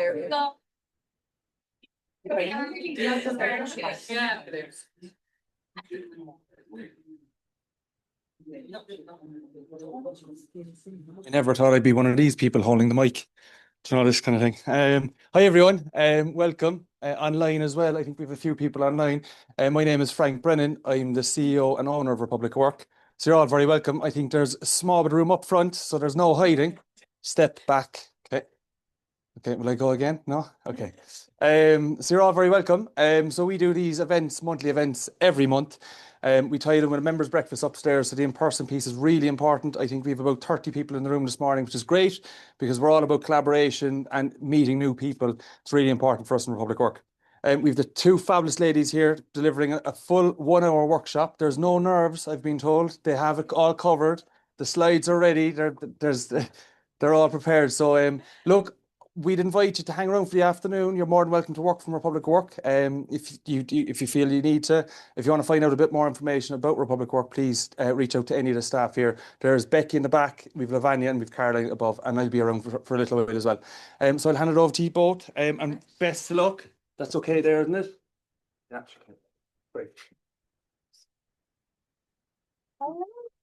There we go. I never thought I'd be one of these people holding the mic. Do you know, this kind of thing. Hi everyone, welcome online as well. I think we have a few people online. My name is Frank Brennan. I'm the CEO and owner of Republic Work. So you're all very welcome. I think there's a small bit of room up front, so there's no hiding. Step back. Okay. Okay, will I go again? No? Okay. So you're all very welcome. So we do these events, monthly events, every month. We tie them with a members' breakfast upstairs, so the in-person piece is really important. I think we have about 30 people in the room this morning, which is great because we're all about collaboration and meeting new people. It's really important for us in Republic Work. We have the two fabulous ladies here delivering a full 1 hour workshop. There's no nerves, I've been told. They have it all covered. The slides are ready. They're all prepared. So look, we'd invite you to hang around for the afternoon. You're more than welcome to work from Republic Work. If you feel you need to, if you want to find out a bit more information about Republic Work, please reach out to any of the staff here. There's Becky in the back, we've Lavanya and we've Caroline above, and I'll be around for a little while as well. So I'll hand it over to you both, and best of luck. That's okay there, isn't it? Yeah, okay. Great.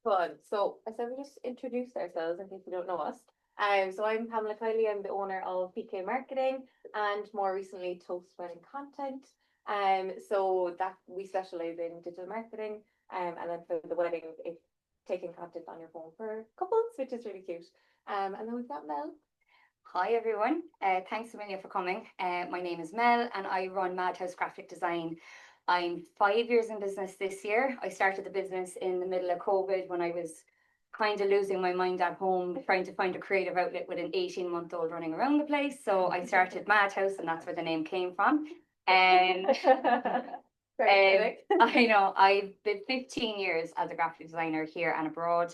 Fun. So I said we just introduce ourselves in case you don't know us. So I'm Pamela Kiley. I'm the owner of PK Marketing and more recently Toast Wedding Content. So that we specialize in digital marketing. And then for the wedding, it's taking content on your phone for couples, which is really cute. And then we've got Mel. Hi everyone. Thanks a million for coming. My name is Mel and I run Madhouse Graphic Design. I'm 5 years in business this year. I started the business in the middle of COVID when I was kind of losing my mind at home, trying to find a creative outlet with an 18-month-old running around the place. So I started Madhouse, and that's where the name came from. And I know I've been 15 years as a graphic designer here and abroad.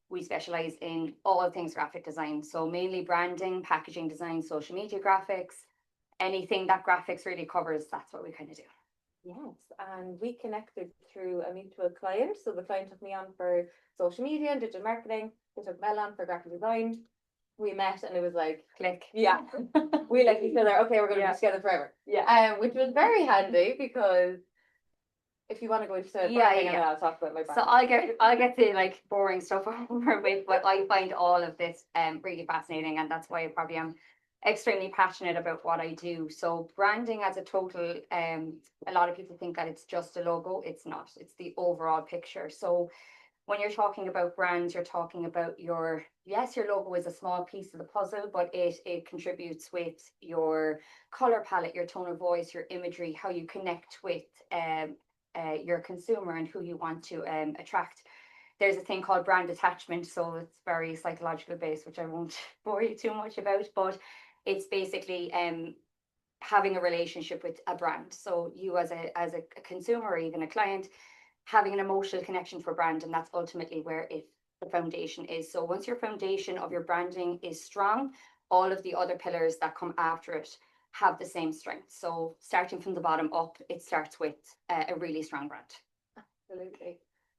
We specialize in all things graphic design, so mainly branding, packaging design, social media graphics, anything that graphics really covers. That's what we kind of do. Yes, and we connected through a mutual client. So the client took me on for social media and digital marketing. They took Mel on for graphic design. We met and it was like, click. Yeah. We like each other. Okay, we're going to be together forever. Yeah. Which was very handy because if you want to go into it, I'll talk about my brand. So I'll get the like boring stuff over with, but I find all of this really fascinating, and that's why I probably am extremely passionate about what I do. So branding as a total, a lot of people think that it's just a logo. It's not. It's the overall picture. So when you're talking about brands, you're talking about your logo is a small piece of the puzzle, but it contributes with your color palette, your tone of voice, your imagery, how you connect with your consumer and who you want to attract. There's a thing called brand attachment, so it's very psychological based, which I won't bore you too much about, but it's basically having a relationship with a brand. So you as a consumer or even a client having an emotional connection for brand, and that's ultimately where the foundation is. So once your foundation of your branding is strong, all of the other pillars that come after it have the same strength. So starting from the bottom up, it starts with a really strong brand. Absolutely.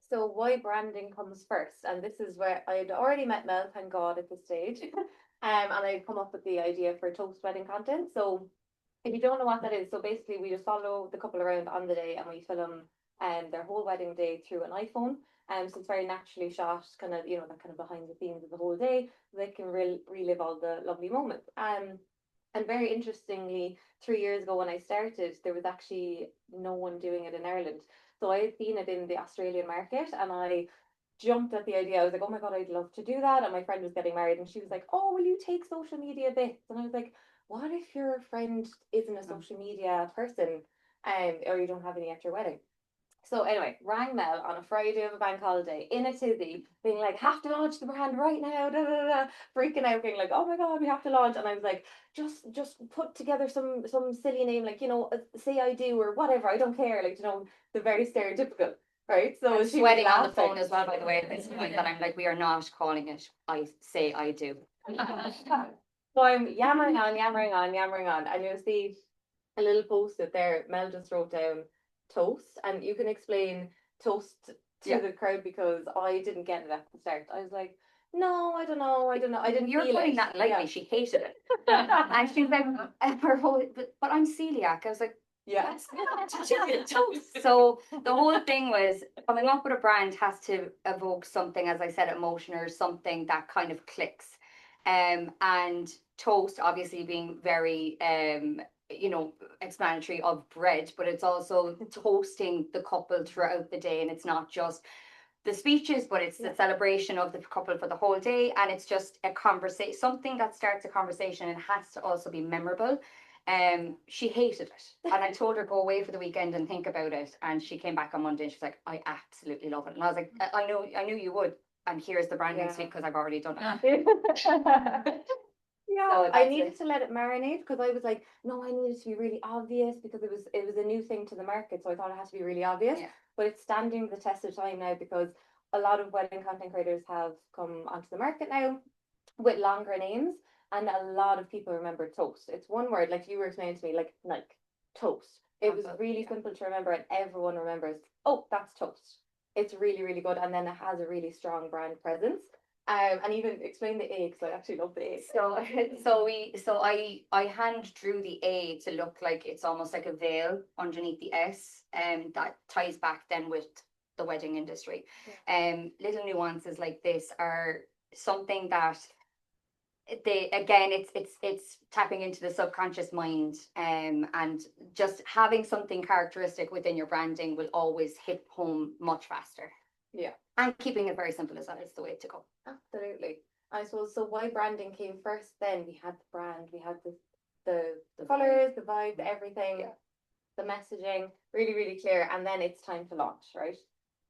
So why branding comes first? And this is where I'd already met Mel, thank God, at this stage. And I'd come up with the idea for Toast Wedding Content. So if you don't know what that is, so basically we just follow the couple around on the day and we film their whole wedding day through an iPhone. So it's very naturally shot, kind of, that kind of behind the scenes of the whole day. So they can relive all the lovely moments. And very interestingly, 3 years ago when I started, there was actually no one doing it in Ireland. So I had seen it in the Australian market and I jumped at the idea. I was like, oh my God, I'd love to do that. And my friend was getting married and she was like, oh, will you take social media bits? And I was like, what if your friend isn't a social media person or you don't have any at your wedding? So anyway, rang Mel on a Friday of a bank holiday in a tizzy, being like, have to launch the brand right now, da, da, da, freaking out, being like, oh my God, we have to launch. And I was like, just put together some silly name, like, say I do or whatever, I don't care, like, the very stereotypical, right? So she's sweating on the phone as well, by the way, at this point, that I'm like, we are not calling it I say I do. So I'm yammering on, and you'll see a little post-it there. Mel just wrote down toast, and you can explain toast to the crowd because I didn't get it at the start. I was like, no, I don't know. I didn't You're feel putting it. that lightly. Yeah. She hated it. And she's like, but I'm celiac. I was like, Yeah. so the whole thing was coming up with a brand has to evoke something, as I said, emotion or something that kind of clicks. And toast obviously being very explanatory of bread, but it's also toasting the couple throughout the day, and it's not just the speeches, but it's the celebration of the couple for the whole day, and it's just a conversation, something that starts a conversation and has to also be memorable. She hated it, and I told her go away for the weekend and think about it, and she came back on Monday and she's like, I absolutely love it, and I was like, I knew you would, and here's the branding suite because I've already done it. Yeah, So I that's needed it. to let it marinate because I was like, no, I needed to be really obvious because it was a new thing to the market, so I thought it had to be really obvious. Yeah. But it's standing the test of time now because a lot of wedding content creators have come onto the market now with longer names, and a lot of people remember toast. It's one word, like you were explaining to me, like toast. It was Simple, really yeah. simple to remember, and everyone remembers. Oh, that's toast. It's really, really good, and then it has a really strong brand presence. And even explain the A because I actually love the A. So I hand drew the A to look like it's almost like a veil underneath the S, and that ties back then with the wedding industry. Little nuances like this are something that it's tapping into the subconscious mind, and just having something characteristic within your branding will always hit home much faster. Yeah. And keeping it very simple as that is the way to go. Absolutely. I suppose so. Why branding came first? Then we had the brand, we had the colors, the vibe, everything, the messaging, really, really clear. And then it's time to launch, right?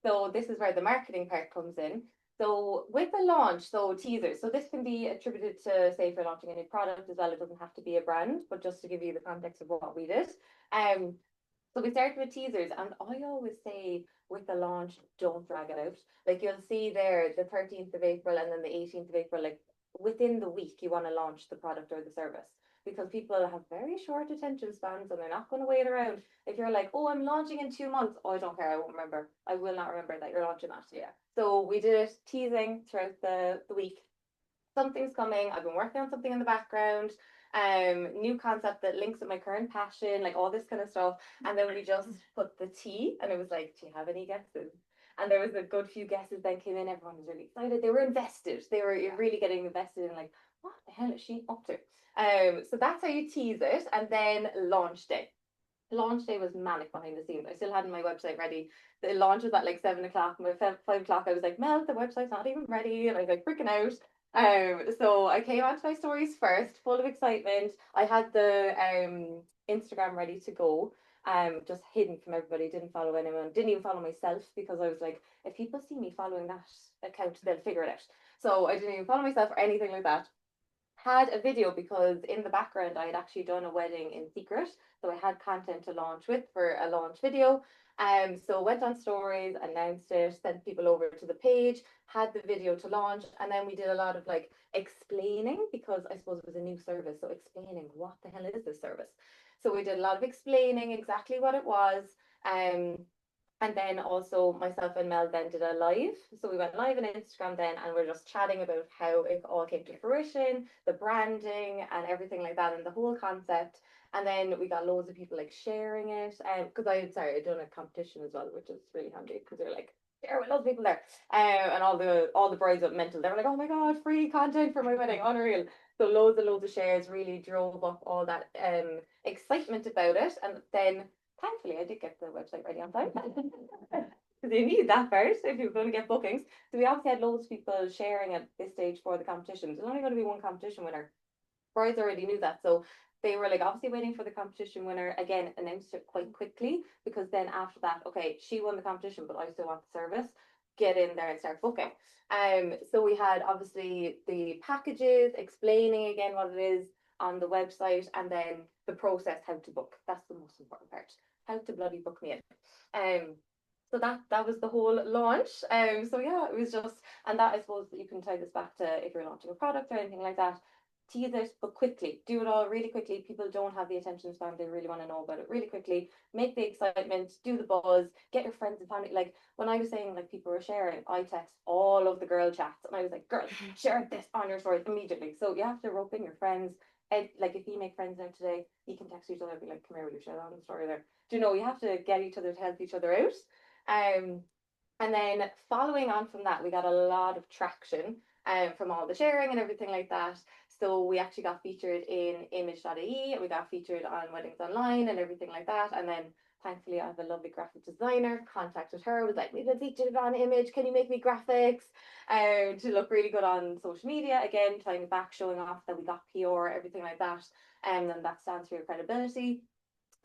So this is where the marketing part comes in. So with the launch, so teasers. So this can be attributed to, say, if you're launching a new product as well. It doesn't have to be a brand, but just to give you the context of what we did. So we started with teasers, and I always say with the launch, don't drag it out. Like you'll see there, the 13th of April and then the 18th of April, like within the week, you want to launch the product or the service because people have very short attention spans and they're not going to wait around. If you're like, oh, I'm launching in 2 months, oh, I don't care, I won't remember. I will not remember that you're launching that. Yeah. So we did it teasing throughout the week. Something's coming. I've been working on something in the background. New concept that links with my current passion, like all this kind of stuff. And then we just put the T, and it was like, do you have any guesses? And there was a good few guesses then came in. Everyone was really excited. They were invested. They were really getting invested in like, what the hell is she up to? So that's how you tease it, and then launch day. Launch day was manic behind the scenes. I still hadn't my website ready. The launch was at like 7 o'clock. By 5 o'clock, I was like, Mel, the website's not even ready, and I was like freaking out. So I came onto my stories first, full of excitement. I had the Instagram ready to go, just hidden from everybody. Didn't follow anyone. Didn't even follow myself because I was like, if people see me following that account, they'll figure it out. So I didn't even follow myself or anything like that. Had a video because in the background I had actually done a wedding in secret, so I had content to launch with for a launch video. So went on stories, announced it, sent people over to the page, had the video to launch, and then we did a lot of like explaining because I suppose it was a new service, so explaining what the hell is this service. So we did a lot of explaining exactly what it was. Um, and then also myself and Mel then did a live. So we went live on Instagram then, and we're just chatting about how it all came to fruition, the branding and everything like that, and the whole concept. And then we got loads of people like sharing it. Because I'd done a competition as well, which is really handy because they're like, there were loads of people there. And all the brides went mental. They were like, oh my god, free content for my wedding, unreal. So loads and loads of shares really drove up all that excitement about it. And then thankfully I did get the website ready on time. Because you need that first if you're going to get bookings. So we obviously had loads of people sharing at this stage for the competition. There's only going to be one competition winner. Brides already knew that. So they were like obviously waiting for the competition winner. Again, announced it quite quickly because then after that, okay, she won the competition, but I still want the service. Get in there and start booking. So we had obviously the packages explaining again what it is on the website, and then the process how to book. That's the most important part. How to bloody book me in. So that was the whole launch. So yeah, it was just, and that I suppose you can tie this back to if you're launching a product or anything like that. tease it, but quickly. Do it all really quickly. People don't have the attention span. They really want to know about it really quickly. Make the excitement, do the buzz, get your friends and family. Like when I was saying like people were sharing, I text all of the girl chats and I was like, girls, share this on your stories immediately. So you have to rope in your friends. And like if you make friends now today, you can text each other and be like, come here, will you share that on the story there? Do you know, you have to get each other to help each other out. And then following on from that, we got a lot of traction from all the sharing and everything like that. So we actually got featured in image.ie, we got featured on Weddings Online and everything like that. And then thankfully I have a lovely graphic designer, contacted her, was like, we've been featured on Image, can you make me graphics to look really good on social media? Again, tying it back, showing off that we got PR, everything like that. And then that stands for your credibility.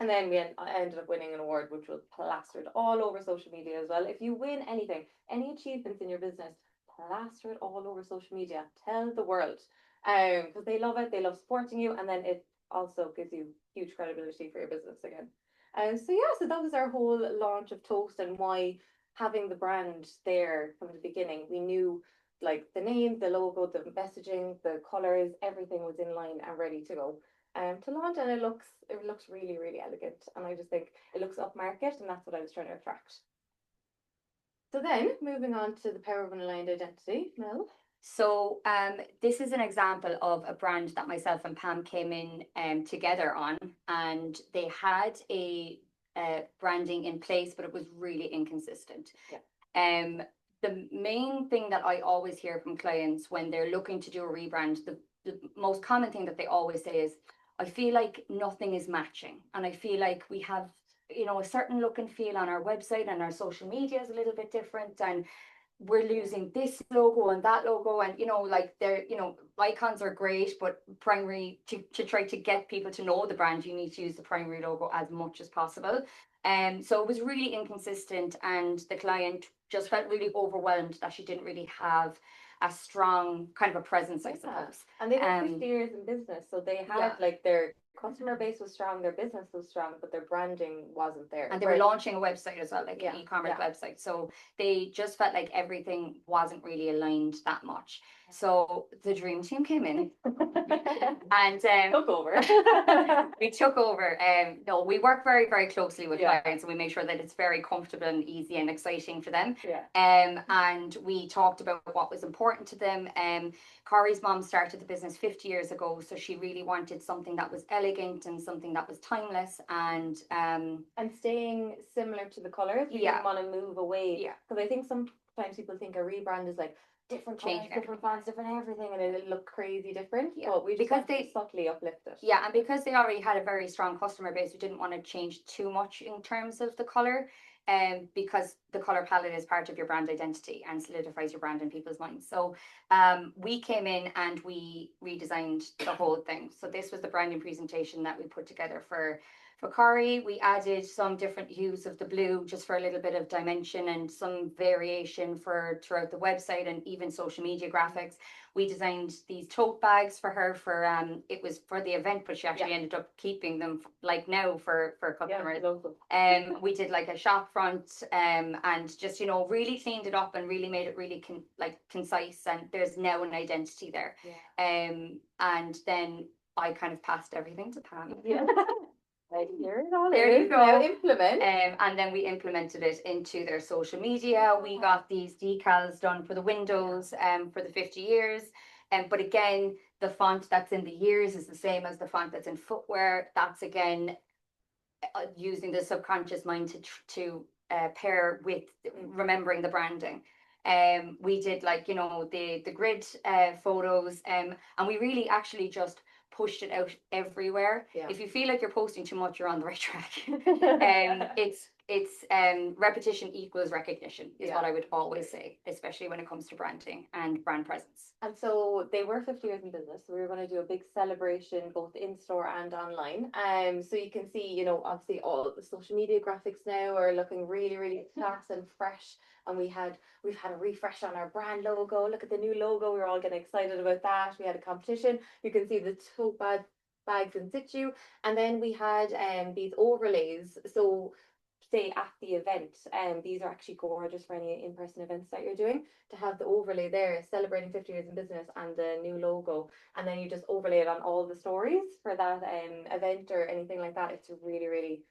And then I ended up winning an award, which was plastered all over social media as well. If you win anything, any achievements in your business, plaster it all over social media. Tell the world, because they love it. They love supporting you, and then it also gives you huge credibility for your business again. So yeah, so that was our whole launch of Toast and why having the brand there from the beginning. We knew like the name, the logo, the messaging, the colors, everything was in line and ready to go to launch, and it looks really, really elegant, and I just think it looks upmarket, and that's what I was trying to attract. So then moving on to the power of an aligned identity, Mel. So this is an example of a brand that myself and Pam came in together on, and they had a branding in place, but it was really inconsistent. Yeah. The main thing that I always hear from clients when they're looking to do a rebrand, the most common thing that they always say is, I feel like nothing is matching, and I feel like we have, you know, a certain look and feel on our website, and our social media is a little bit different, and we're losing this logo and that logo, and you know, like they're, you know, icons are great, but primary to try to get people to know the brand, you need to use the primary logo as much as possible. So it was really inconsistent, and the client just felt really overwhelmed that she didn't really have a strong kind of a presence, I suppose. And they were 50 years in business, so they had like their customer base was strong, their business was strong, but their branding wasn't there. And they were launching a website as well, like an e-commerce website. So they just felt like everything wasn't really aligned that much. So the dream team came in and took over. we took over. No, we work very, very closely with clients, and we make sure that it's very comfortable and easy and exciting for them. And we talked about what was important to them. Corey's mom started the business 50 years ago, so she really wanted something that was elegant and something that was timeless, and staying similar to the colors. We didn't want to move away. Because I think sometimes people think a rebrand is like different colors, different fonts, different everything, and it look crazy different. But we just because they subtly uplift it. Yeah, and because they already had a very strong customer base, we didn't want to change too much in terms of the color. Because the color palette is part of your brand identity and solidifies your brand in people's minds. So we came in and we redesigned the whole thing. So this was the branding presentation that we put together for Corey. We added some different hues of the blue just for a little bit of dimension and some variation throughout the website and even social media graphics. We designed these tote bags for her for it was for the event, but she actually ended up keeping them like now for customers. We did like a shop front and just, you know, really cleaned it up and really made it really concise, and there's now an identity there. And then I kind of passed everything to Pam. There you go. Now implement. And then we implemented it into their social media. We got these decals done for the windows for the 50 years. But again, the font that's in the years is the same as the font that's in footwear. That's again using the subconscious mind to pair with remembering the branding. We did like, you know, the grid photos, and we really actually just pushed it out everywhere. If you feel like you're posting too much, you're on the right track. It's repetition equals recognition is what I would always say, especially when it comes to branding and brand presence. And so they were 50 years in business. So we were going to do a big celebration both in store and online. So you can see, you know, obviously all the social media graphics now are looking really, really class and fresh. And we've had a refresh on our brand logo. Look at the new logo. We're all getting excited about that. We had a competition. You can see the tote bags in situ. And then we had these overlays. So say at the event, these are actually gorgeous for any in-person events that you're doing, to have the overlay there celebrating 50 years in business and the new logo, and then you just overlay it on all the stories for that event or anything like that. It's really, really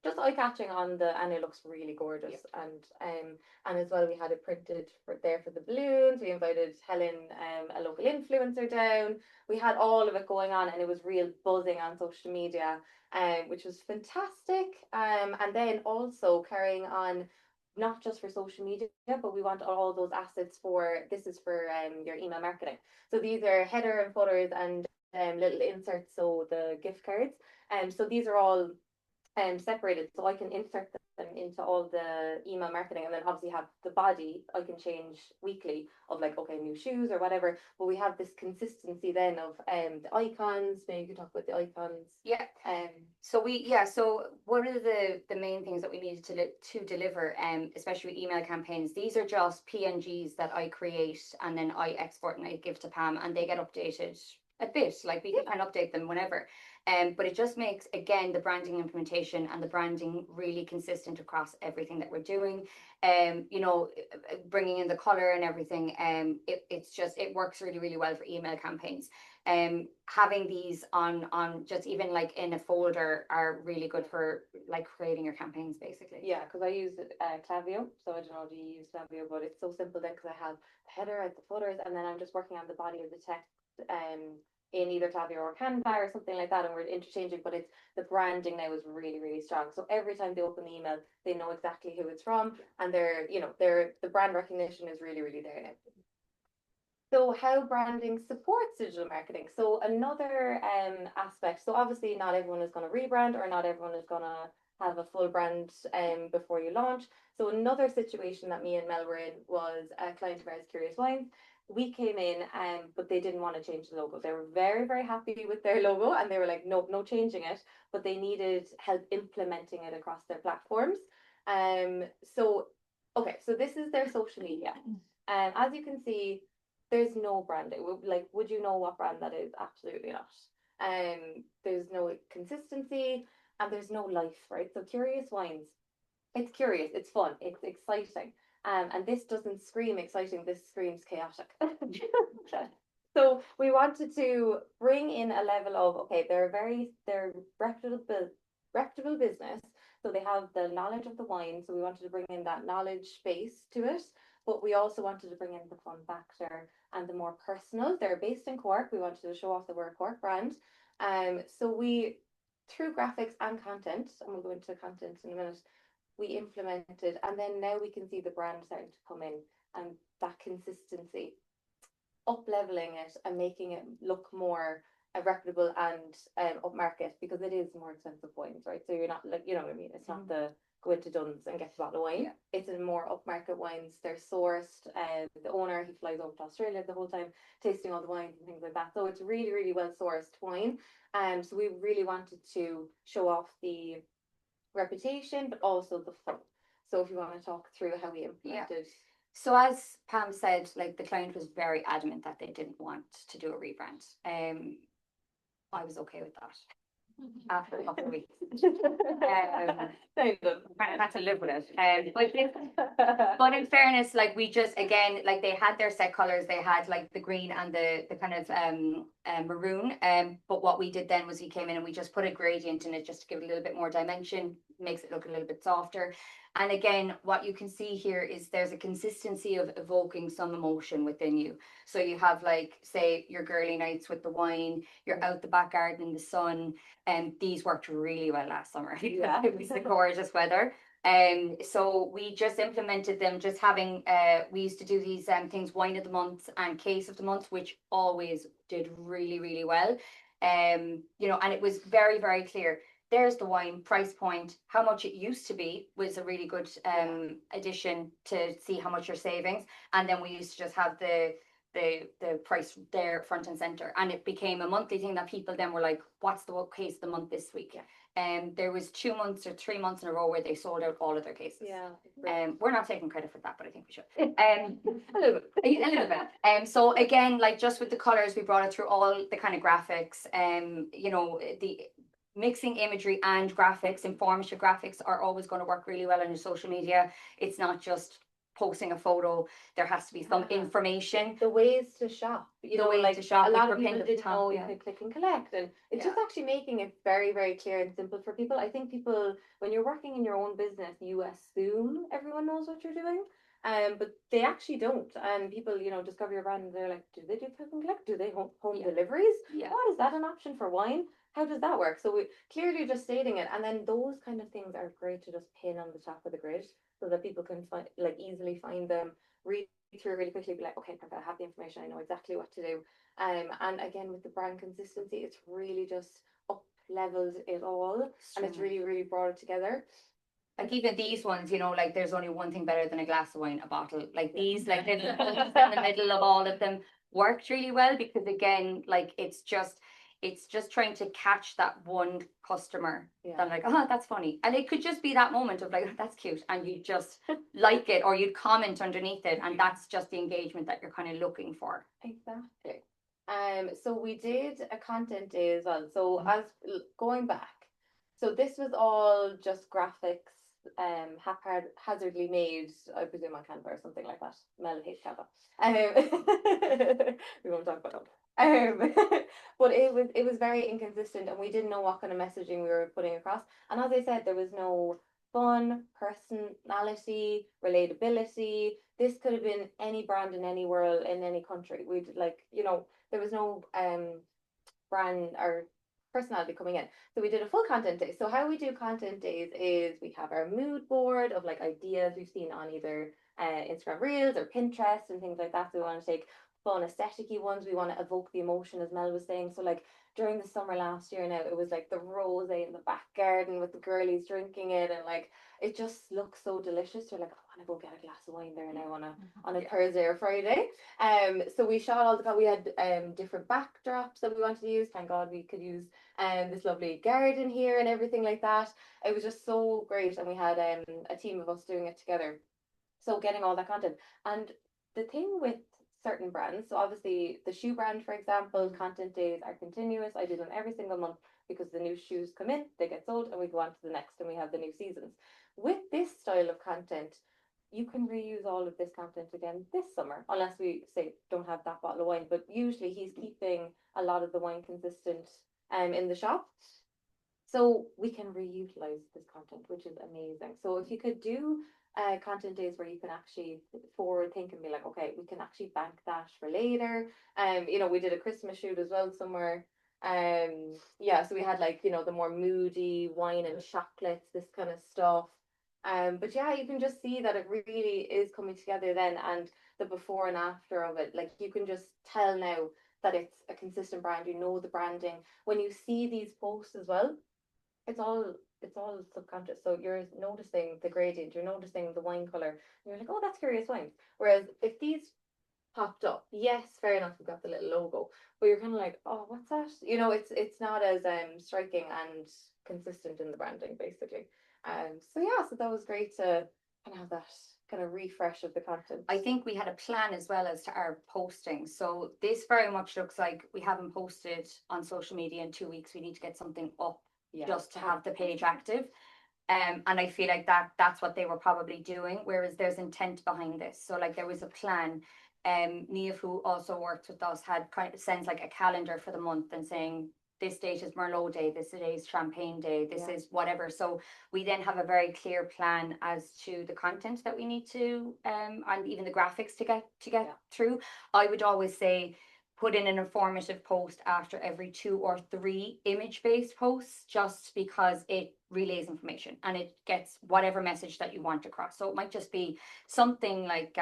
just eye-catching on the, and it looks really gorgeous. And as well, we had it printed for the balloons. We invited Helen, a local influencer, down. We had all of it going on, and it was real buzzing on social media, which was fantastic. And then also carrying on, not just for social media, but we want all those assets for, this is for your email marketing. So these are header and footers and little inserts, so the gift cards. So these are all separated, so I can insert them into all the email marketing, and then obviously have the body I can change weekly of like, okay, new shoes or whatever, but we have this consistency then of the icons. Maybe you can talk about the icons. Yeah. So one of the main things that we needed to deliver, especially with email campaigns, these are just PNGs that I create and then I export and I give to Pam, and they get updated a bit, like we can update them whenever. But it just makes, again, the branding implementation and the branding really consistent across everything that we're doing. Bringing in the color and everything, it works really, really well for email campaigns. Having these on just even like in a folder are really good for like creating your campaigns, basically. Yeah, because I use Klaviyo, so I don't know, do you use Klaviyo? But it's so simple then, because I have the header at the footers, and then I'm just working on the body of the text in either Klaviyo or Canva or something like that, and we're interchanging. But it's, the branding now is really, really strong. So every time they open the email, they know exactly who it's from, and the brand recognition is really, really there now. So how branding supports digital marketing. So another aspect, so obviously not everyone is going to rebrand, or not everyone is going to have a full brand before you launch. So another situation that me and Mel were in was a client of ours, Curious Wines. We came in, but they didn't want to change the logo. They were very, very happy with their logo, and they were like, no, no changing it. But they needed help implementing it across their platforms. So this is their social media. As you can see, there's no branding. Like, would you know what brand that is? Absolutely not. There's no consistency, and there's no life, right? So Curious Wines, it's curious, it's fun, it's exciting. And this doesn't scream exciting, this screams chaotic. So we wanted to bring in a level of, okay, they're reputable business. So they have the knowledge of the wine. So we wanted to bring in that knowledge base to it. But we also wanted to bring in the fun factor and the more personal. They're based in Cork. We wanted to show off that we're a Cork brand. So we, through graphics and content, and we'll go into content in a minute, we implemented, and then now we can see the brand starting to come in, and that consistency, up leveling it and making it look more reputable and upmarket, because it is more expensive wines, right? So you're not like, you know what I mean? It's not the go into Dunn's and get a bottle of wine. Yeah. It's in more upmarket wines. They're sourced. The owner, he flies over to Australia the whole time, tasting all the wines and things like that. So it's really, really well sourced wine. So we really wanted to show off the reputation, but also the fun. So if you want to talk through how we implemented. So as Pam said, like the client was very adamant that they didn't want to do a rebrand. I was okay with that after a couple of weeks. Had to live with it. But in fairness, like we just, again, like they had their set colors, they had like the green and the kind of maroon. But what we did then was we came in and we just put a gradient in it just to give it a little bit more dimension, makes it look a little bit softer. And again, what you can see here is there's a consistency of evoking some emotion within you. So you have like, say, your girly nights with the wine, you're out the back garden in the sun, and these worked really well last summer. Yeah. It was the gorgeous weather. So we just implemented them, just having, we used to do these things, wine of the month and case of the month, which always did really, really well. And it was very, very clear. There's the wine, price point, how much it used to be was a really good addition to see how much you're savings. And then we used to just have the price there front and center, and it became a monthly thing that people then were like, what's the case of the month this week? There was 2 months or 3 months in a row where they sold out all of their cases. We're not taking credit for that, but I think we should. A little bit. So again, like just with the colors, we brought it through all the kind of graphics, mixing imagery and graphics, informative graphics are always going to work really well on your social media. It's not just posting a photo. There has to be some information. The ways to shop, to shop, a lot we're of people pinned at the didn't top, know yeah. you could click and collect, and it's just actually making it very, very clear and simple for people. I think people, when you're working in your own business, you assume everyone knows what you're doing. But they actually don't. And people, discover your brand and they're like, do they do click and collect? Do they home deliveries? Yeah. What is that an option for wine? How does that work? So we clearly just stating it, and then those kind of things are great to just pin on the top of the grid so that people can easily find them, read through really quickly, be like, okay, perfect, I have the information, I know exactly what to do. And again, with the brand consistency, it's really just up leveled it all, and it's really, really brought it together. Like even these ones, like there's only one thing better than a glass of wine, a bottle. Like these, like little posts in the middle of all of them worked really well, because again, like it's just trying to catch that one customer. That like, oh, that's funny. And it could just be that moment of like, oh, that's cute. And you just like it, or you'd comment underneath it. And that's just the engagement that you're kind of looking for. Exactly. So we did a content day as well. So as going back, so this was all just graphics, haphazardly made, I presume on Canva or something like that. Mel hates Canva. We won't talk about that. But it was very inconsistent, and we didn't know what kind of messaging we were putting across. And as I said, there was no fun, personality, relatability. This could have been any brand in any world, in any country. We'd there was no brand or personality coming in. So we did a full content day. So how we do content days is we have our mood board of like ideas we've seen on either Instagram Reels or Pinterest and things like that. So we want to take fun aesthetic-y ones. We want to evoke the emotion, as Mel was saying. So like during the summer last year now, it was like the rosé in the back garden with the girlies drinking it, and like it just looks so delicious. You're like, I want to go get a glass of wine there now on a Thursday or Friday. So we shot all we had different backdrops that we wanted to use. Thank God we could use this lovely garden here and everything like that. It was just so great, and we had a team of us doing it together. So getting all that content. And the thing with certain brands, so obviously the shoe brand, for example, content days are continuous. I do them every single month because the new shoes come in, they get sold, and we go on to the next, and we have the new seasons. With this style of content, you can reuse all of this content again this summer, unless we say don't have that bottle of wine. But usually he's keeping a lot of the wine consistent in the shop. So we can reutilize this content, which is amazing. So if you could do content days where you can actually forward think and be like, okay, we can actually bank that for later. We did a Christmas shoot as well somewhere. So we had like, the more moody wine and chocolates, this kind of stuff. But yeah, you can just see that it really is coming together then, and the before and after of it. Like you can just tell now that it's a consistent brand. You know the branding. When you see these posts as well, it's all subconscious. So you're noticing the gradient, you're noticing the wine color, and you're like, oh, that's Curious Wines. Whereas if these popped up, yes, fair enough, we've got the little logo, but you're kind of like, oh, what's that? It's not as striking and consistent in the branding, basically. So that was great to kind of have that kind of refresh of the content. I think we had a plan as well as to our posting. So this very much looks like we haven't posted on social media in 2 weeks. We need to get something up just to have the page active. And I feel like that's what they were probably doing, whereas there's intent behind this. So like there was a plan. Niamh, who also worked with us, had sends like a calendar for the month and saying, this date is Merlot Day, this day is Champagne Day, this is whatever. So we then have a very clear plan as to the content that we need to, and even the graphics to get through. I would always say, put in an informative post after every 2 or 3 image-based posts, just because it relays information and it gets whatever message that you want across. So it might just be something like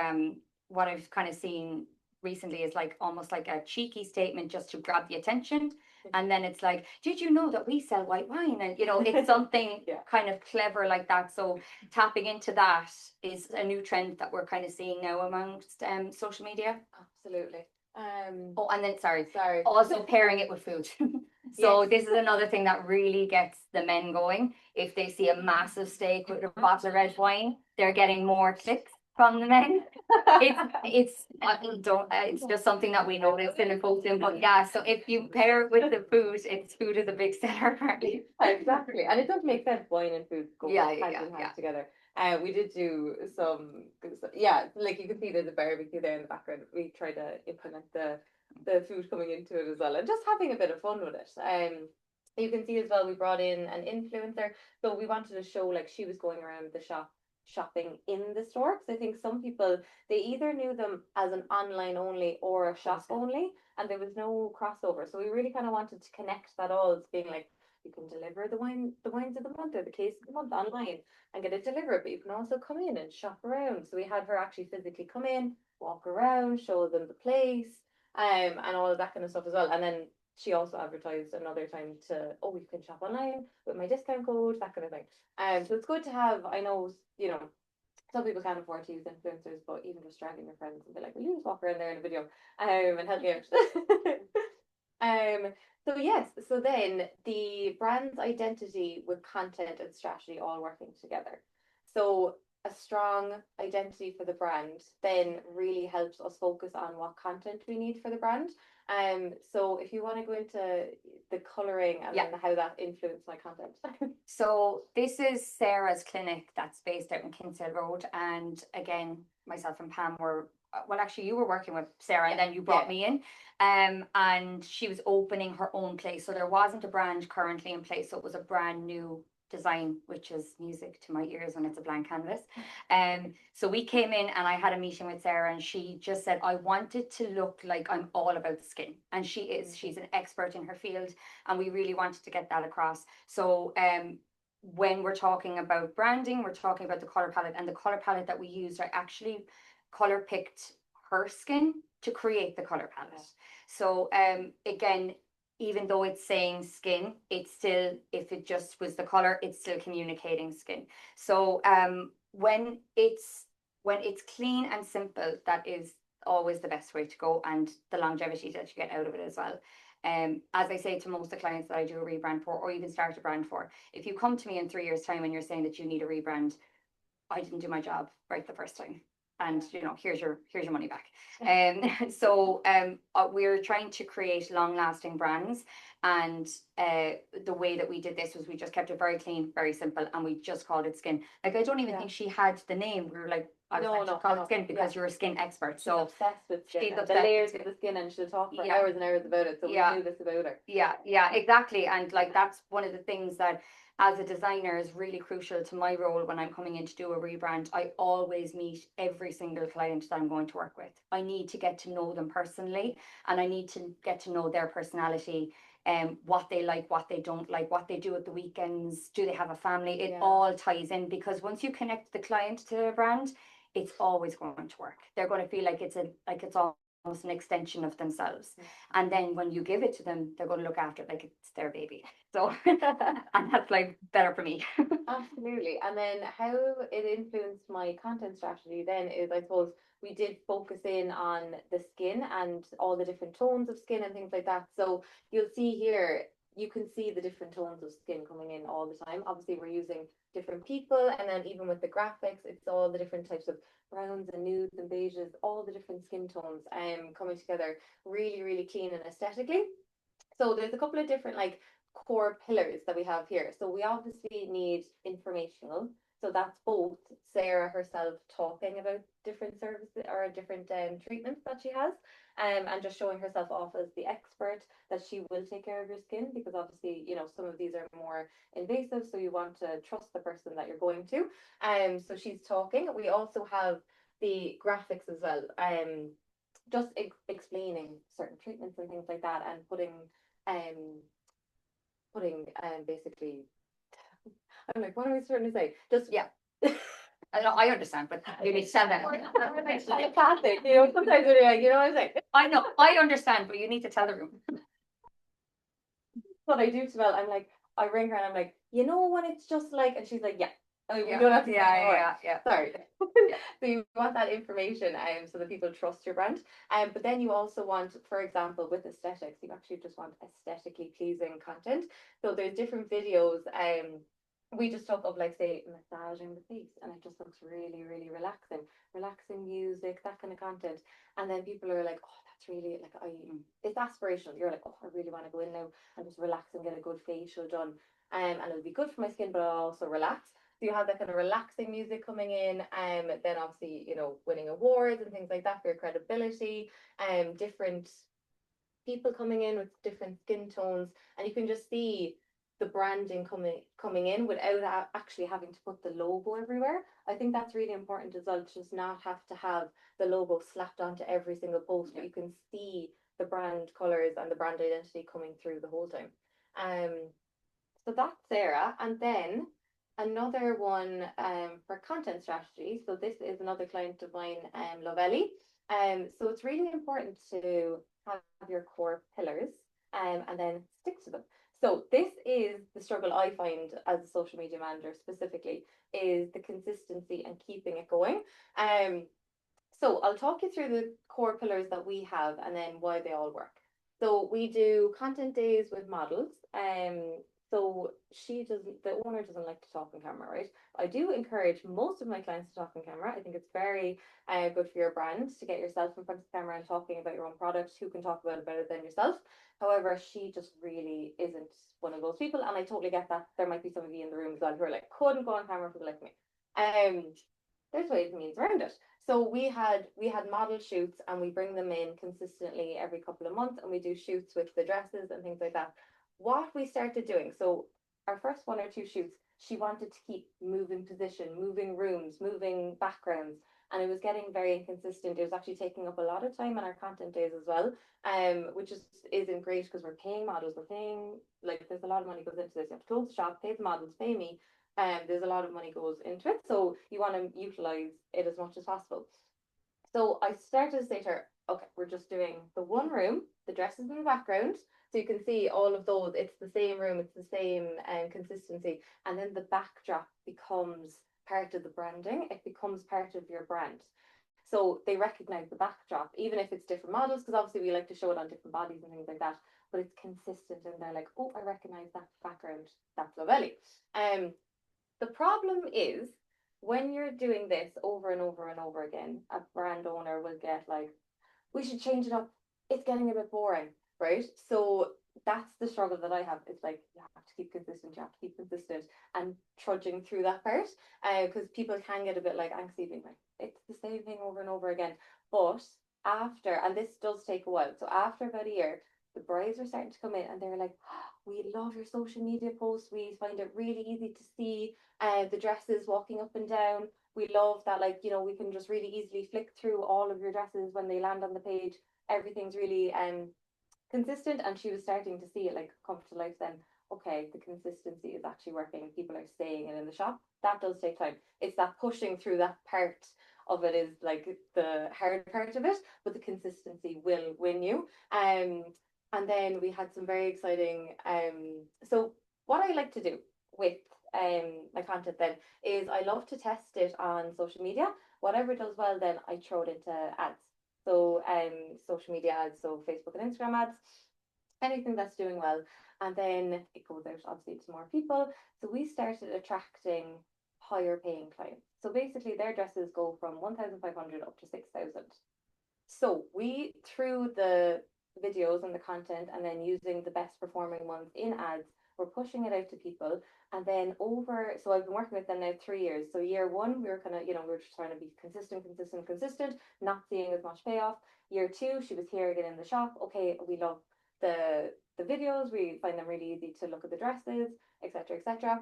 what I've kind of seen recently is like almost like a cheeky statement just to grab the attention. And then it's like, did you know that we sell white wine? And it's something kind of clever like that. So tapping into that is a new trend that we're kind of seeing now amongst social media. Absolutely. And then sorry. Also pairing it with food. So this is another thing that really gets the men going. If they see a massive steak with a bottle of red wine, they're getting more clicks. from the men. It's just something that we noticed in the posting. But yeah, so if you pair it with the food, food is a big seller apparently. Exactly, and it does make sense. Wine and food go Yeah, hand yeah, in hand yeah. together. We did do some, yeah, like you can see there's a barbecue there in the background. We try to implement the food coming into it as well, and just having a bit of fun with it. You can see as well we brought in an influencer, so we wanted to show like she was going around the shop shopping in the store, because I think some people, they either knew them as an online only or a shop only, and there was no crossover. So we really kind of wanted to connect that all as being like, you can deliver the wines of the month or the case of the month online and get it delivered, but you can also come in and shop around. So we had her actually physically come in, walk around, show them the place, and all of that kind of stuff as well. And then she also advertised another time to, oh, you can shop online with my discount code, that kind of thing. So it's good to have, I know, you know, some people can't afford to use influencers, but even just dragging your friends and be like, will you just walk around there in a video, and help me out. So yes, so then the brand's identity with content and strategy all working together. So a strong identity for the brand then really helps us focus on what content we need for the brand. So if you want to go into the coloring and then how that influenced my content. So this is Sarah's clinic that's based out in Kinsale Road, and again, myself and Pam were, well, actually you were working with Sarah and then you brought me in, and she was opening her own place. So there wasn't a brand currently in place, so it was a brand new design, which is music to my ears when it's a blank canvas. So we came in and I had a meeting with Sarah, and she just said, I wanted to look like I'm all about the skin, and she's an expert in her field, and we really wanted to get that across. So when we're talking about branding, we're talking about the color palette, and the color palette that we used, I actually color picked her skin to create the color palette. So again, even though it's saying skin, it's still, if it just was the color, it's still communicating skin. So when it's clean and simple, that is always the best way to go, and the longevity that you get out of it as well. As I say to most of the clients that I do a rebrand for, or even start a brand for, if you come to me in 3 years' time and you're saying that you need a rebrand, I didn't do my job right the first time, and you know, here's your money back. So we're trying to create long-lasting brands, and the way that we did this was we just kept it very clean, very simple, and we just called it Skin. Like, I don't even think she had the name. We were like, I was meant to call it Skin because you're a skin expert. So she's obsessed with skin, she's the layers of the skin, and she'll talk for hours and hours about it. So we knew this about her. Yeah, exactly. And like, that's one of the things that as a designer is really crucial to my role when I'm coming in to do a rebrand. I always meet every single client that I'm going to work with. I need to get to know them personally, and I need to get to know their personality, what they like, what they don't like, what they do at the weekends, do they have a family? It all ties in, because once you connect the client to a brand, it's always going to work. They're going to feel like it's almost an extension of themselves. And then when you give it to them, they're going to look after it like it's their baby. So and that's like better for me. Absolutely. And then how it influenced my content strategy then is, I suppose, we did focus in on the skin and all the different tones of skin and things like that. So you'll see here, you can see the different tones of skin coming in all the time. Obviously, we're using different people, and then even with the graphics, it's all the different types of browns and nudes and beiges, all the different skin tones coming together really, really clean and aesthetically. So there's a couple of different like core pillars that we have here. So we obviously need informational. So that's both Sarah herself talking about different services or different treatments that she has, and just showing herself off as the expert, that she will take care of your skin, because obviously, you know, some of these are more invasive, so you want to trust the person that you're going to. So she's talking. We also have the graphics as well. Just explaining certain treatments and things like that, and putting basically, I'm like, what am I trying to say? Just I understand, but you need to tell them. Telepathic, you know, sometimes when you're like, you know what I'm saying? I know, I understand, but you need to tell the room. What I do to Mel, I'm like, I ring her and I'm like, you know when it's just like, and she's like, yeah. I mean, we don't have to say more. Sorry. So you want that information, so that people trust your brand. But then you also want, for example, with aesthetics, you actually just want aesthetically pleasing content. So there's different videos we just talk of like say massaging the face and it just looks really, really relaxing music, that kind of content. And then people are like, oh, that's really like it's aspirational. You're like, oh, I really want to go in now and just relax and get a good facial done. And it'll be good for my skin, but I'll also relax. So you have that kind of relaxing music coming in, then obviously, winning awards and things like that for your credibility, different people coming in with different skin tones, and you can just see the branding coming in without actually having to put the logo everywhere. I think that's really important as well, to just not have to have the logo slapped onto every single post, but you can see the brand colors and the brand identity coming through the whole time. So that's Sarah. And then another one for content strategy. So this is another client of mine, Lovelli. So it's really important to have your core pillars and then stick to them. So this is the struggle I find as a social media manager specifically, is the consistency and keeping it going. So I'll talk you through the core pillars that we have and then why they all work. So we do content days with models. So the owner doesn't like to talk on camera, right? I do encourage most of my clients to talk on camera. I think it's very good for your brand to get yourself in front of the camera and talking about your own product. Who can talk about it better than yourself? However, she just really isn't one of those people, and I totally get that. There might be some of you in the room as well who are like, couldn't go on camera for the life of me. There's ways and means around it. So we had model shoots, and we bring them in consistently every couple of months, and we do shoots with the dresses and things like that. What we started doing, so our first one or two shoots, she wanted to keep moving position, moving rooms, moving backgrounds, and it was getting very inconsistent. It was actually taking up a lot of time on our content days as well, which isn't great because we're paying models, we're paying, like, there's a lot of money goes into this. You have to close the shop, pay the models, pay me. There's a lot of money goes into it, so you want to utilize it as much as possible. So I started to say to her, okay, we're just doing the one room, the dresses in the background. So you can see all of those, it's the same room, it's the same consistency. And then the backdrop becomes part of the branding, it becomes part of your brand. So they recognize the backdrop, even if it's different models, because obviously we like to show it on different bodies and things like that, but it's consistent and they're like, oh, I recognize that background, that's Lovelli. The problem is when you're doing this over and over and over again, a brand owner will get like, we should change it up. It's getting a bit boring, right? So that's the struggle that I have. It's like you have to keep consistent, you have to keep consistent and trudging through that part. Because people can get a bit like angsty, being like, it's the same thing over and over again. But after, and this does take a while, so after about a year, the brides are starting to come in and they're like, we love your social media posts. We find it really easy to see the dresses walking up and down. We love that, like, we can just really easily flick through all of your dresses when they land on the page. Everything's really consistent, and she was starting to see it like come to life then. Okay, the consistency is actually working. People are saying it in the shop. That does take time. It's that pushing through that part of it is like the hard part of it, but the consistency will win you. And then we had some very exciting so what I like to do with my content then is I love to test it on social media. Whatever does well, then I throw it into ads. So social media ads, so Facebook and Instagram ads, anything that's doing well. And then it goes out obviously to more people. So we started attracting higher paying clients. So basically their dresses go from 1,500 up to 6,000. So we, through the videos and the content and then using the best performing ones in ads, we're pushing it out to people. And then so I've been working with them now 3 years. So year one, we were kind of, we were just trying to be consistent, not seeing as much payoff. Year two, she was here again in the shop. Okay, we love the videos. We find them really easy to look at the dresses, etc., etc.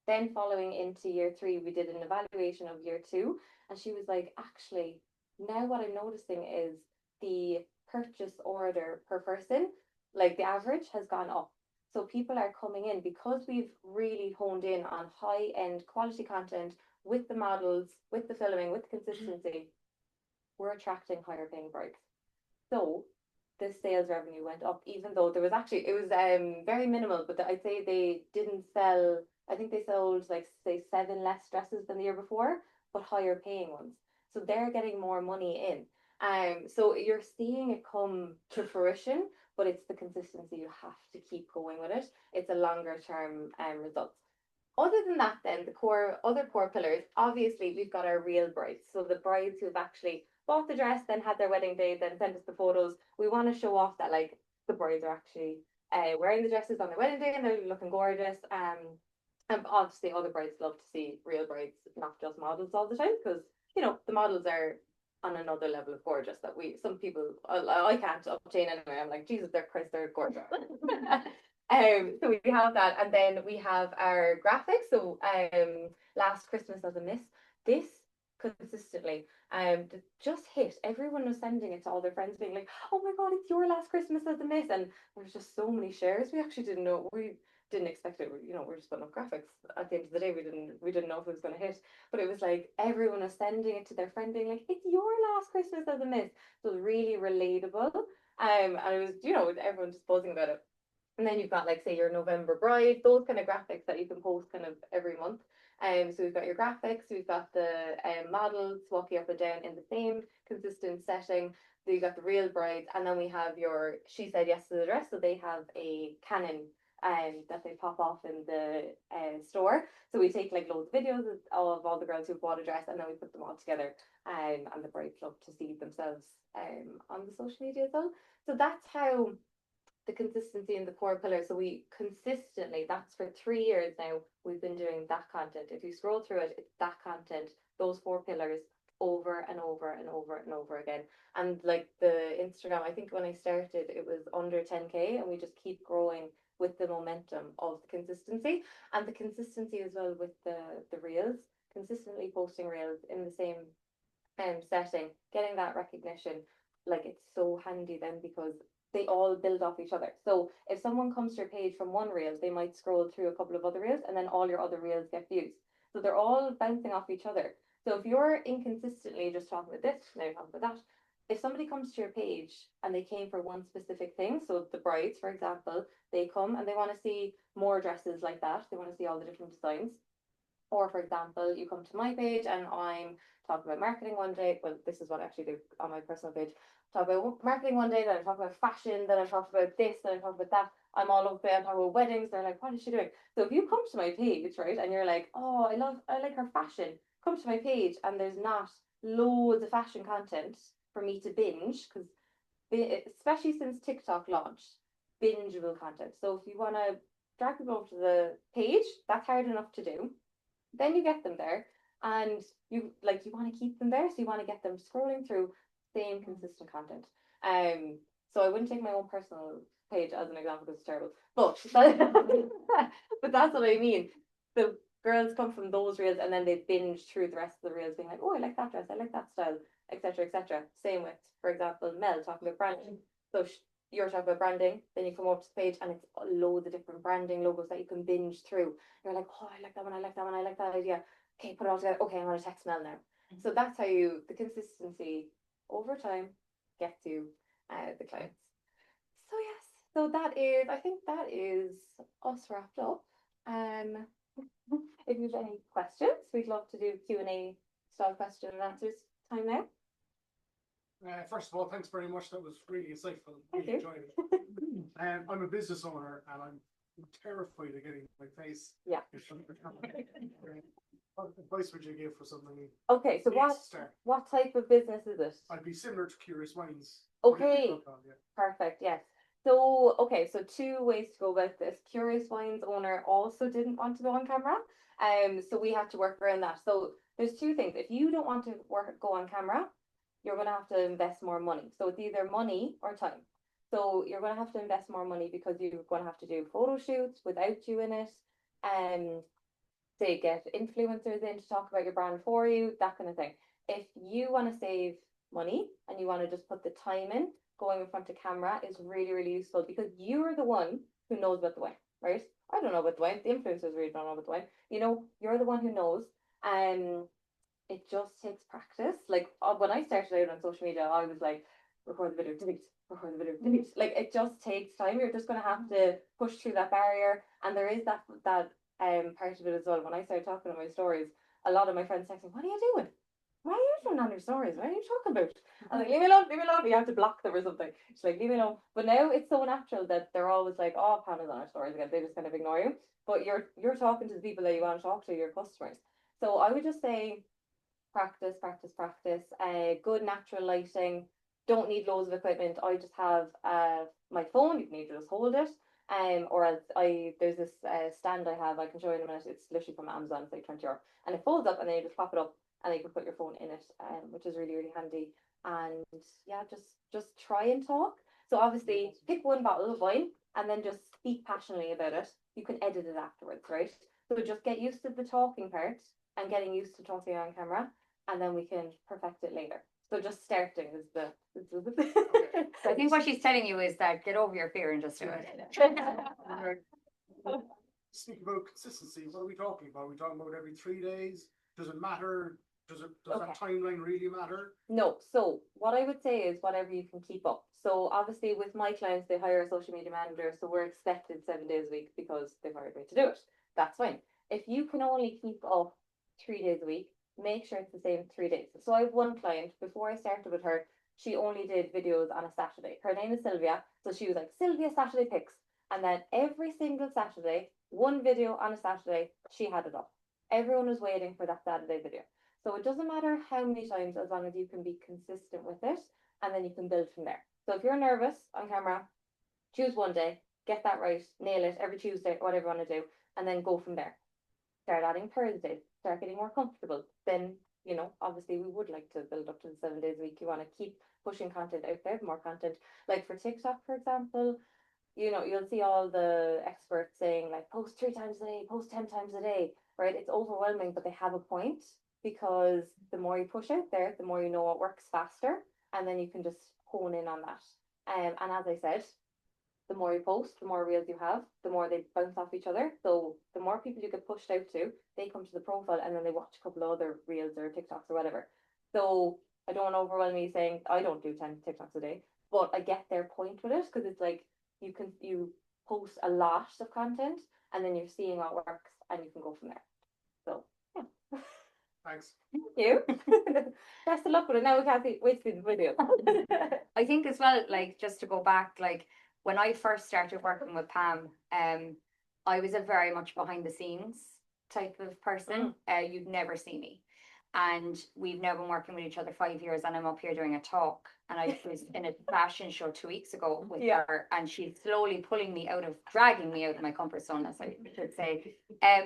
Then following into year three, we did an evaluation of year two, and she was like, actually, now what I'm noticing is the purchase order per person, like the average has gone up. So people are coming in because we've really honed in on high end quality content with the models, with the filming, with the consistency. We're attracting higher paying brides. So the sales revenue went up, even though there was actually, it was very minimal, but I'd say they didn't sell, I think they sold like say 7 less dresses than the year before, but higher paying ones. So they're getting more money in. So you're seeing it come to fruition, but it's the consistency. You have to keep going with it. It's a longer term results. other than that, then other core pillars, obviously we've got our real brides. So the brides who've actually bought the dress, then had their wedding day, then sent us the photos. We want to show off that like the brides are actually wearing the dresses on their wedding day and they're looking gorgeous. And obviously other brides love to see real brides, not just models all the time, because you know the models are on another level of gorgeous that some people I can't obtain anyway. I'm like, Jesus, they're gorgeous. So we have that, and then we have our graphics. So last Christmas as a miss, this consistently just hit. Everyone was sending it to all their friends, being like, "Oh my God, it's your last Christmas as a miss!" And there's just so many shares. We actually didn't know. We didn't expect it. You know, we're just putting up graphics. At the end of the day, we didn't know if it was going to hit. But it was like everyone was sending it to their friend, being like, "It's your last Christmas as a miss." So it was really relatable. And it was, you know, everyone just buzzing about it. And then you've got like say your November bride, those kind of graphics that you can post kind of every month. So we've got your graphics, we've got the models walking up and down in the same consistent setting. Then you got the real bride, and then we have your she said yes to the dress. So they have a Canon that they pop off in the store. So we take like loads of videos of all the girls who've bought a dress, and then we put them all together. And the brides love to see themselves on the social media as well. So that's how the consistency in the core pillar. So we consistently, that's for 3 years now, we've been doing that content. If you scroll through it, it's that content, those 4 pillars over and over and over and over again. And like the Instagram, I think when I started, it was under 10K, and we just keep growing with the momentum of the consistency, and the consistency as well with the reels, consistently posting reels in the same setting, getting that recognition. Like it's so handy then, because they all build off each other. So if someone comes to your page from one reel, they might scroll through a couple of other reels, and then all your other reels get views. So they're all bouncing off each other. So if you're inconsistently just talking about this, now you're talking about that, if somebody comes to your page and they came for one specific thing, so the brides, for example, they come and they want to see more dresses like that, they want to see all the different designs. Or for example, you come to my page and I'm talking about marketing one day. Well, this is what I actually do on my personal page. Talk about marketing one day, then I talk about fashion, then I talk about this, then I talk about that. I'm all over there, I'm talking about weddings. They're like, what is she doing? So if you come to my page, right, and you're like, oh, I like her fashion, come to my page and there's not loads of fashion content for me to binge, because especially since TikTok launched, bingeable content. So if you want to drag people over to the page, that's hard enough to do. Then you get them there, and you want to keep them there, so you want to get them scrolling through same consistent content. So I wouldn't take my own personal page as an example because it's terrible, but but that's what I mean. The girls come from those reels and then they binge through the rest of the reels, being like, oh, I like that dress, I like that style, etc., etc. Same with, for example, Mel talking about branding. So you're talking about branding, then you come up to the page and it's loads of different branding logos that you can binge through. You're like, oh, I like that one, I like that one, I like that idea. Okay, put it all together. Okay, I'm going to text Mel now. So that's how the consistency over time gets you the clients. So yes, so I think that is us wrapped up. If you have any questions, we'd love to do Q&A style question and answers time now. First of all, thanks very much. That was really insightful. Thank Really you. enjoyed it. I'm a business owner and I'm terrified of getting my face. Yeah. in front of the camera. What advice would you give for somebody? Okay, so needs to start? what type of business is it? I'd be similar to Curious Minds. Okay. Yeah. Perfect, yes. So, okay, so 2 ways to go about this. Curious Wines owner also didn't want to go on camera. So we had to work around that. So there's 2 things. If you don't want to go on camera, you're going to have to invest more money. So it's either money or time. So you're going to have to invest more money because you're going to have to do photo shoots without you in it. Say get influencers in to talk about your brand for you, that kind of thing. If you want to save money and you want to just put the time in, going in front of camera is really, really useful, because you're the one who knows about the wine, right? I don't know about the wine. The influencers really don't know about the wine. You know, you're the one who knows. It just takes practice. Like when I started out on social media, I was like, record the video, delete, record the video, delete. Like it just takes time. You're just going to have to push through that barrier. And there is that part of it as well. When I started talking on my stories, a lot of my friends texted me, what are you doing? why are you showing on your stories? What are you talking about? I'm like, leave me alone, leave me alone. You have to block them or something. She's like, leave me alone. But now it's so natural that they're always like, oh, Pam is on her stories again. They just kind of ignore you. But you're talking to the people that you want to talk to, your customers. So I would just say practice, practice, practice. Good natural lighting. Don't need loads of equipment. I just have my phone. You can either just hold it, or else there's this stand I have. I can show you in a minute. It's literally from Amazon. It's like 20 €, and it folds up, and then you just pop it up, and then you can put your phone in it, which is really really handy. And yeah, just try and talk. So obviously, pick one bottle of wine, and then just speak passionately about it. You can edit it afterwards, right? So just get used to the talking part and getting used to talking on camera, and then we can perfect it later. So just starting is the. So I think what she's telling you is that get over your fear and just do it. Speak about consistency. What are we talking about? Are we talking about every 3 days? Does it matter? Does that timeline really matter? No. So what I would say is whatever you can keep up. So obviously with my clients, they hire a social media manager, so we're expected 7 days a week because they've hired me to do it. That's fine. If you can only keep up 3 days a week, make sure it's the same 3 days. So I have one client, before I started with her, she only did videos on a Saturday. Her name is Sylvia. So she was like, Sylvia Saturday Pics. And then every single Saturday, one video on a Saturday, she had it up. Everyone was waiting for that Saturday video. So it doesn't matter how many times, as long as you can be consistent with it, and then you can build from there. So if you're nervous on camera, choose one day, get that right, nail it every Tuesday, whatever you want to do, and then go from there. Start adding Thursdays, start getting more comfortable. Then, obviously we would like to build up to the 7 days a week. You want to keep pushing content out there, more content. Like for TikTok, for example, you'll see all the experts saying like post 3 times a day, post 10 times a day, right? It's overwhelming, but they have a point, because the more you push out there, the more you know what works faster, and then you can just hone in on that. And as I said, the more you post, the more reels you have, the more they bounce off each other. So the more people you get pushed out to, they come to the profile and then they watch a couple of other reels or TikToks or whatever. So I don't want to overwhelm me saying I don't do 10 TikToks a day, but I get their point with it, because it's like you post a lot of content and then you're seeing what works and you can go from there. So yeah. Thanks. Thank you. Best of luck with it. Now we can't wait to see the video. I think as well, like just to go back, like when I first started working with Pam, I was a very much behind the scenes type of person. You'd never see me. And we've now been working with each other 5 years, and I'm up here doing a talk. And I was in a fashion show 2 weeks ago with her, and she's slowly dragging me out of my comfort zone, as I should say.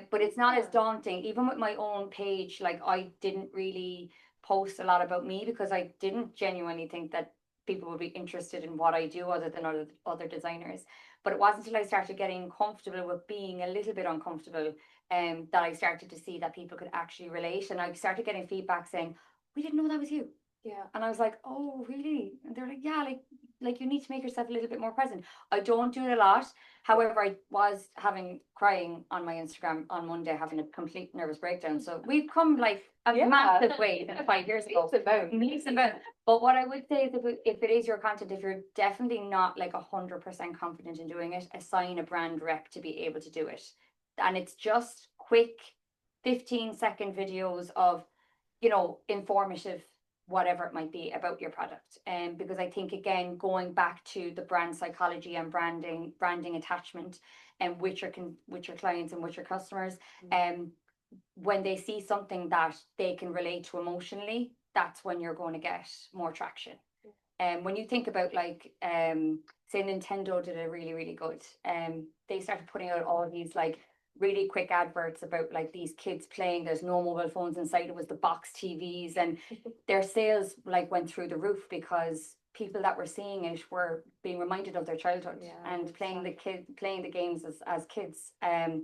But it's not as daunting. Even with my own page, like I didn't really post a lot about me because I didn't genuinely think that people would be interested in what I do other than other designers. But it wasn't until I started getting comfortable with being a little bit uncomfortable that I started to see that people could actually relate. And I started getting feedback saying, we didn't know that was you. Yeah. And I was like, oh, really? And they're like, yeah, like you need to make yourself a little bit more present. I don't do it a lot. However, I was crying on my Instagram on Monday, having a complete nervous breakdown. So we've come like a massive way 5 years ago. Leaps and bounds. But what I would say is if it is your content, if you're definitely not like 100% confident in doing it, assign a brand rep to be able to do it. And it's just quick 15-second videos of, informative, whatever it might be about your product. Because I think, again, going back to the brand psychology and branding attachment, and with your clients and with your customers, when they see something that they can relate to emotionally, that's when you're going to get more traction. When you think about like, say Nintendo did a really, really good, they started putting out all these like really quick adverts about like these kids playing. There's no mobile phones inside. It was the box TVs, and their sales like went through the roof because people that were seeing it were being reminded of their childhood and playing the games as kids, and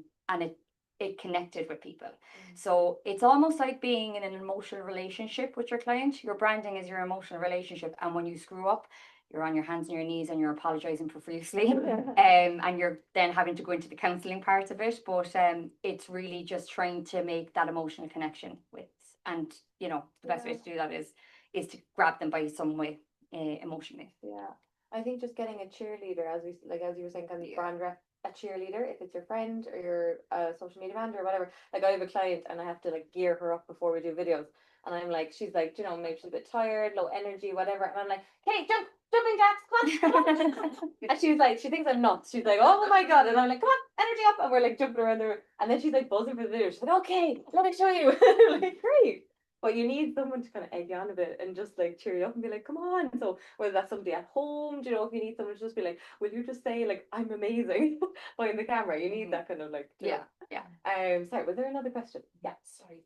it connected with people. So it's almost like being in an emotional relationship with your client. Your branding is your emotional relationship, and when you screw up, you're on your hands and your knees and you're apologizing profusely. And you're then having to go into the counseling part of it. But it's really just trying to make that emotional connection with, and the best way to do that is to grab them by some way emotionally. Yeah. I think just getting a cheerleader, as you were saying, kind of brand rep a cheerleader, if it's your friend or your social media manager or whatever. Like I have a client and I have to like gear her up before we do videos. And I'm like, she's like, you know, maybe she's a bit tired, low energy, whatever. And I'm like, okay, jumping jacks, come on, come on. And she's like, she thinks I'm nuts. She's like, oh my God. And I'm like, come on, energy up. And we're like jumping around the room. And then she's like buzzing for the video. She's like, okay, let me show you. I'm like, great. But you need someone to kind of egg you on a bit and just like cheer you up and be like, come on. So whether that's somebody at home, you know, if you need someone to just be like, will you just say like, I'm amazing behind the camera? You need that kind of like, Yeah, yeah. Sorry, was there another question? Yeah. Sorry.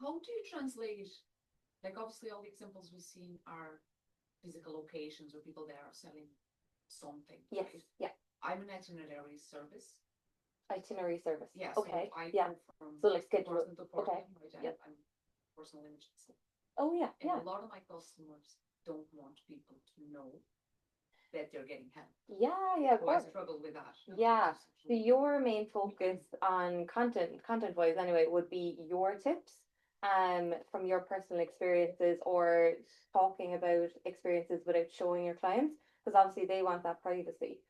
How do you translate? Like obviously all the examples we've seen are physical locations where people there are selling something. Yes. Right? Yeah. I'm an itinerary service. Itinerary service. Yeah. Okay. So I Yeah. go from So like schedule. person to Okay. person, right? Yep. I'm personal image and stuff. Oh yeah. And Yeah. a lot of my customers don't want people to know that they're getting help. Yeah. Yeah. Of So I course. struggle with that. Yeah. So your main focus on content wise anyway would be your tips from your personal experiences or talking about experiences without showing your clients because obviously they want that privacy.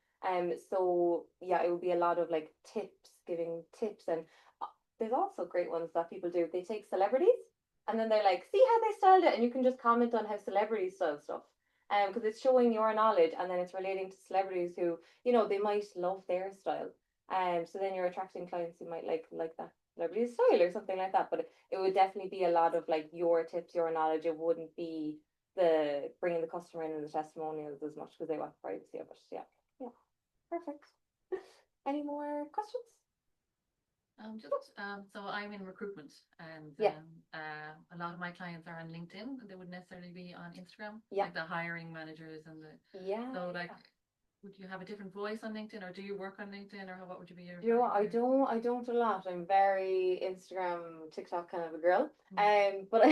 So yeah, it would be a lot of like giving tips and there's also great ones that people do. They take celebrities and then they're like, see how they styled it and you can just comment on how celebrities style stuff. Because it's showing your knowledge and then it's relating to celebrities who, you know, they might love their style. So then you're attracting clients who might like that celebrity style or something like that. But it would definitely be a lot of like your tips, your knowledge. It wouldn't be the bringing the customer in and the testimonials as much because they want privacy of it. Yeah, yeah, perfect. Any more questions? So I'm in recruitment and Yeah. a lot of my clients are on LinkedIn. They wouldn't necessarily be on Instagram, Yeah. like the hiring managers and the Yeah. so like would you have a different voice on LinkedIn or do you work on LinkedIn or what would you be your You know what? I target don't a lot. I'm very Instagram, TikTok kind of a girl. Mm. But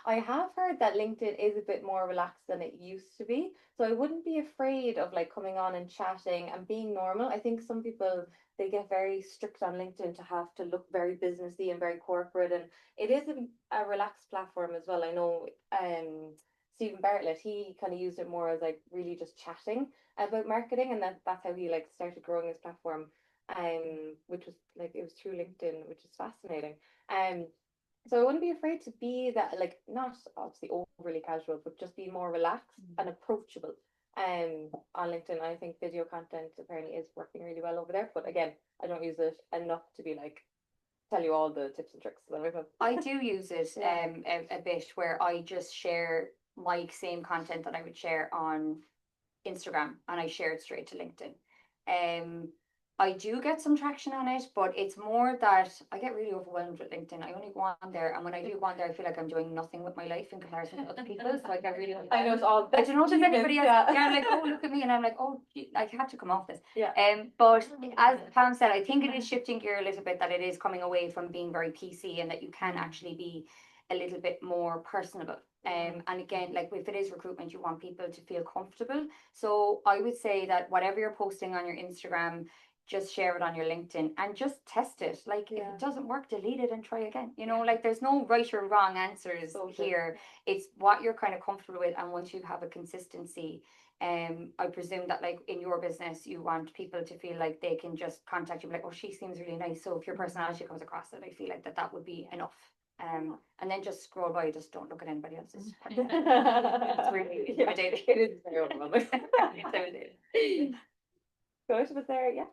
I have heard that LinkedIn is a bit more relaxed than it used to be. So I wouldn't be afraid of like coming on and chatting and being normal. I think some people they get very strict on LinkedIn to have to look very businessy and very corporate, and it is a relaxed platform as well. I know Stephen Bartlett, he kind of used it more as like really just chatting about marketing, and that's how he like started growing his platform, which was like it was through LinkedIn, which is fascinating. So I wouldn't be afraid to be that like not obviously overly casual, but just be more relaxed and approachable. On LinkedIn, I think video content apparently is working really well over there. But again, I don't use it enough to be like tell you all the tips and tricks. I do use it Yeah. a bit where I just share my same content that I would share on Instagram and I share it straight to LinkedIn. I do get some traction on it, but it's more that I get really overwhelmed with LinkedIn. I only go on there, and when I do go on there, I feel like I'm doing nothing with my life in comparison to other people's. So I get really I know it's all. I don't know if there's anybody else. Yeah. Yeah, like, oh, look at me, and I'm like, oh, I have to come off this. Yeah. But as Pam said, I think it is shifting gear a little bit. That it is coming away from being very PC, and that you can actually be a little bit more personable. And again, like if it is recruitment, you want people to feel comfortable. So I would say that whatever you're posting on your Instagram, just share it on your LinkedIn and just test it. Like if Yeah. it doesn't work, delete it and try again. You know, like there's no right or wrong answers Totally. here. It's what you're kind of comfortable with, and once you have a consistency, I presume that like in your business, you want people to feel like they can just contact you, like, oh, she seems really nice. So if your personality comes across it, I feel like that would be enough. And then just scroll by, just don't look at anybody else's. It's really intimidating. It is very overwhelming. Intimidating. Good, was there, yeah.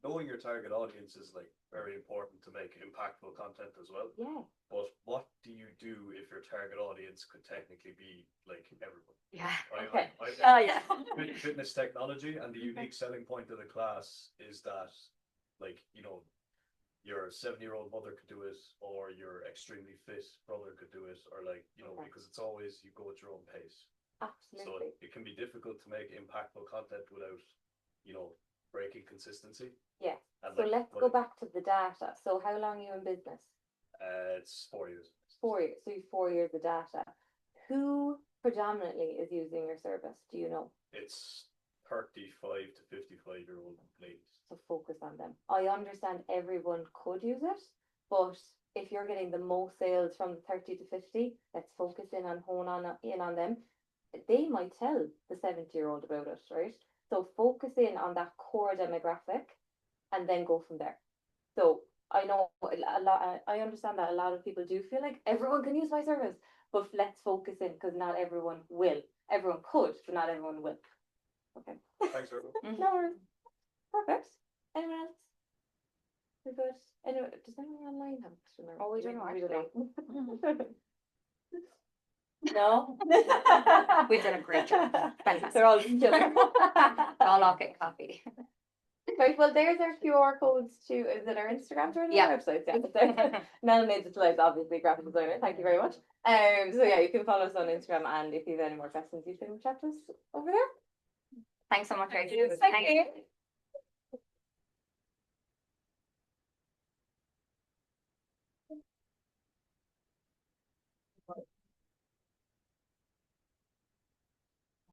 Knowing your target audience is like very important to make impactful content as well. Yeah. But what do you do if your target audience could technically be like everyone? Yeah. Okay. Yeah. Fitness technology, and the unique selling point of the class is that, like, you know, your 7-year-old mother could do it, or your extremely fit brother could do it, or like, you know, Okay. because it's always you go at your own pace. Absolutely. So it can be difficult to make impactful content without, you know, breaking consistency. Yeah. And So like, let's go back to the data. So how long are you in business? It's 4 years. 4 years. So you've 4 years of data. Who predominantly is using your service? Do you know? It's 35 to 55-year-old ladies. So focus on them. I understand everyone could use it, but if you're getting the most sales from the 30 to 50, let's focus in on hone on in on them. They might tell the 70-year-old about it, right? So focus in on that core demographic and then go from there. So I know a lot, I understand that a lot of people do feel like everyone can use my service, but let's focus in because not everyone will. Everyone could, but not everyone will. Okay. Thanks, everyone. No worries. Perfect. Anyone else? We're good. Anyway, does anyone online have a question? Oh, we don't know, No? We've done a great job. Fantastic. They're all chilling. I'll all get coffee. Right, well, there's our QR codes to, is it our Instagrams or Yeah. our websites? Yeah. So, Mel made the slides, obviously, graphic designer. Thank you very much. So yeah, you can follow us on Instagram, and if you have any more questions, you can chat to us over there. Thanks so much, guys. Thank you.